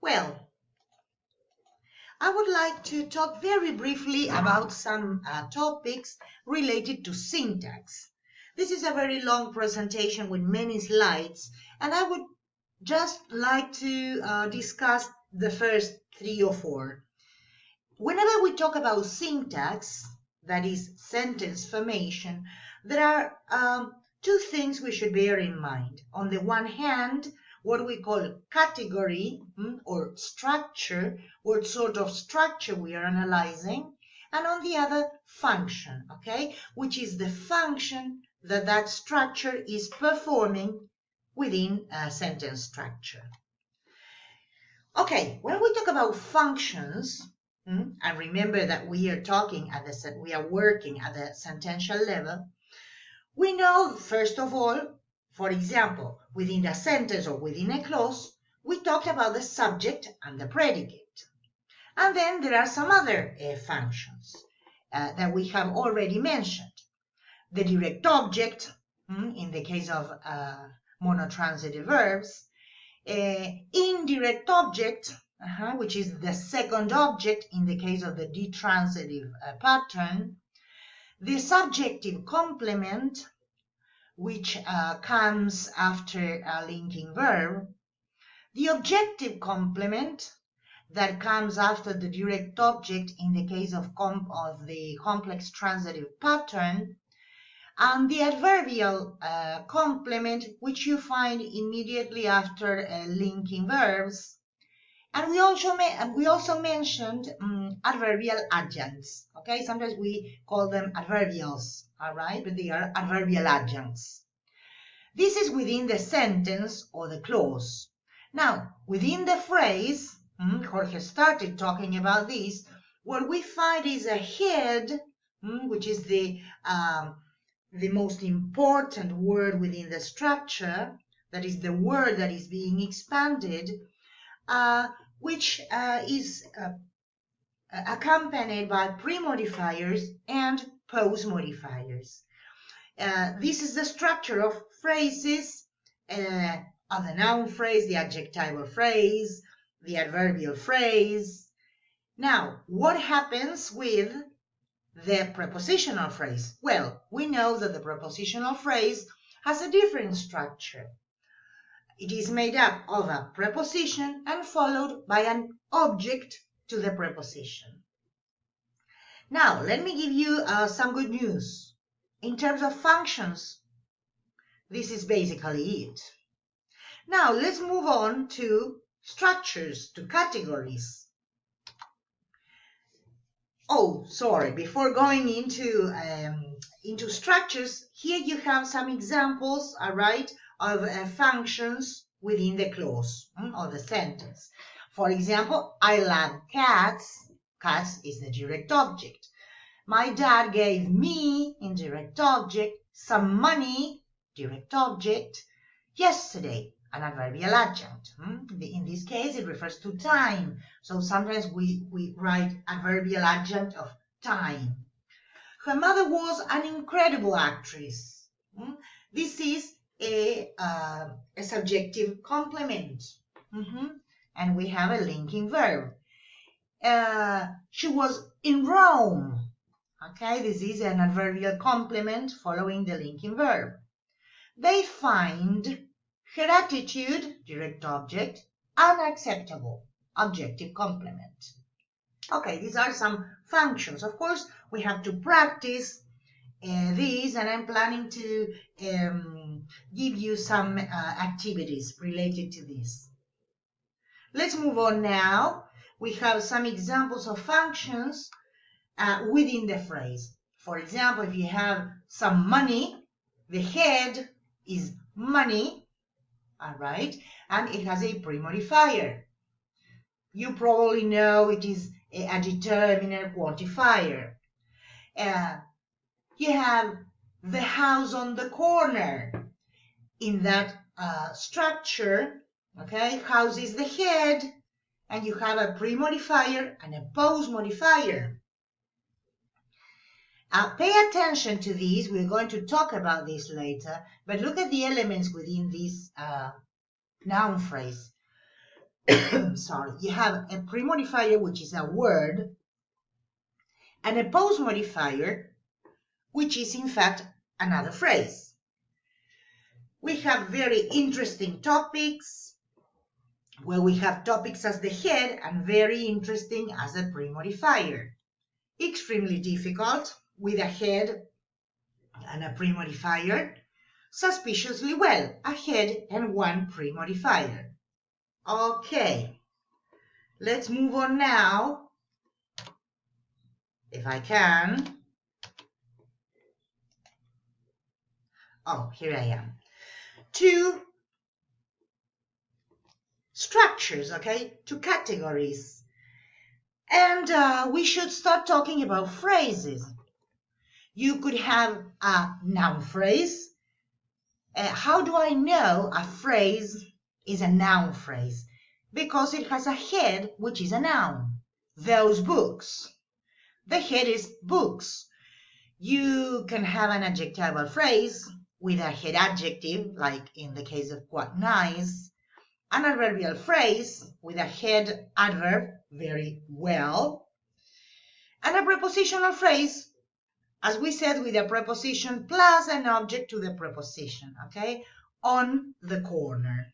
Well, I would like to talk very briefly about some topics related to syntax. This is a very long presentation with many slides, and I would just like to discuss the first 3 or 4. Whenever we talk about syntax, that is sentence formation, there are two things we should bear in mind. On the one hand, what we call category or structure, what sort of structure we are analyzing, and on the other, function, okay, which is the function that structure is performing within a sentence structure. Okay, when we talk about functions, and remember that we are working at the sentential level, we know, first of all, for example, within a sentence or within a clause, we talked about the subject and the predicate. And then there are some other functions that we have already mentioned. The direct object, in the case of monotransitive verbs, indirect object, which is the second object in the case of the detransitive pattern, the subjective complement, which comes after a linking verb, the objective complement that comes after the direct object in the case of the complex transitive pattern, and the adverbial complement, which you find immediately after linking verbs. And we also mentioned adverbial adjuncts. Okay, sometimes we call them adverbials, all right, but they are adverbial adjuncts. This is within the sentence or the clause. Now, within the phrase, Jorge started talking about this. What we find is a head, which is the most important word within the structure, that is the word that is being expanded, which is accompanied by pre-modifiers and post-modifiers. This is the structure of phrases, of the noun phrase, the adjectival phrase, the adverbial phrase. Now, what happens with the prepositional phrase? Well, we know that the prepositional phrase has a different structure. It is made up of a preposition and followed by an object to the preposition. Now, let me give you some good news. In terms of functions, this is basically it. Now, let's move on to structures, to categories. Oh, sorry, before going into structures, here you have some examples, all right, of functions within the clause or the sentence. For example, I love cats. Cats is the direct object. My dad gave me, indirect object, some money, direct object, yesterday, an adverbial adjunct. In this case, it refers to time. So sometimes we write adverbial adjunct of time. Her mother was an incredible actress. This is a subjective complement. And we have a linking verb. She was in Rome. Okay, this is an adverbial complement following the linking verb. They find her attitude, direct object, unacceptable, objective complement. Okay, these are some functions. Of course, we have to practice these, and I'm planning to give you some activities related to this. Let's move on now. We have some examples of functions within the phrase. For example, if you have some money, the head is money, all right, and it has a pre-modifier. You probably know it is a determiner quantifier. You have the house on the corner. In that structure, okay, house is the head, and you have a pre-modifier and a post-modifier. Pay attention to these. We're going to talk about this later, but look at the elements within this noun phrase. sorry, you have a pre-modifier, which is a word, and a post-modifier, which is in fact another phrase. We have very interesting topics, where we have topics as the head and very interesting as a pre-modifier. Extremely difficult with a head and a pre-modifier. Suspiciously well, a head and one pre-modifier. Okay, let's move on now, if I can. Oh, here I am. To structures, okay? To categories. And we should start talking about phrases. You could have a noun phrase. How do I know a phrase is a noun phrase? Because it has a head, which is a noun. Those books. The head is books. You can have an adjectival phrase with a head adjective, like in the case of quite nice. An adverbial phrase with a head adverb, very well. And a prepositional phrase, as we said, with a preposition plus an object to the preposition, okay? On the corner.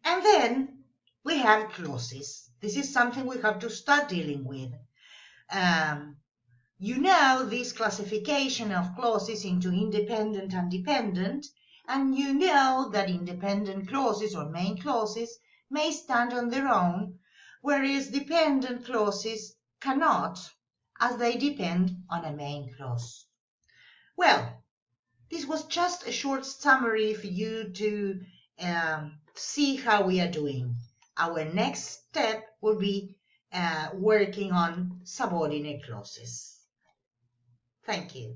And then we have clauses. This is something we have to start dealing with. You know this classification of clauses into independent and dependent, and you know that independent clauses or main clauses may stand on their own, whereas dependent clauses cannot, as they depend on a main clause. Well, this was just a short summary for you to see how we are doing. Our next step will be working on subordinate clauses. Thank you.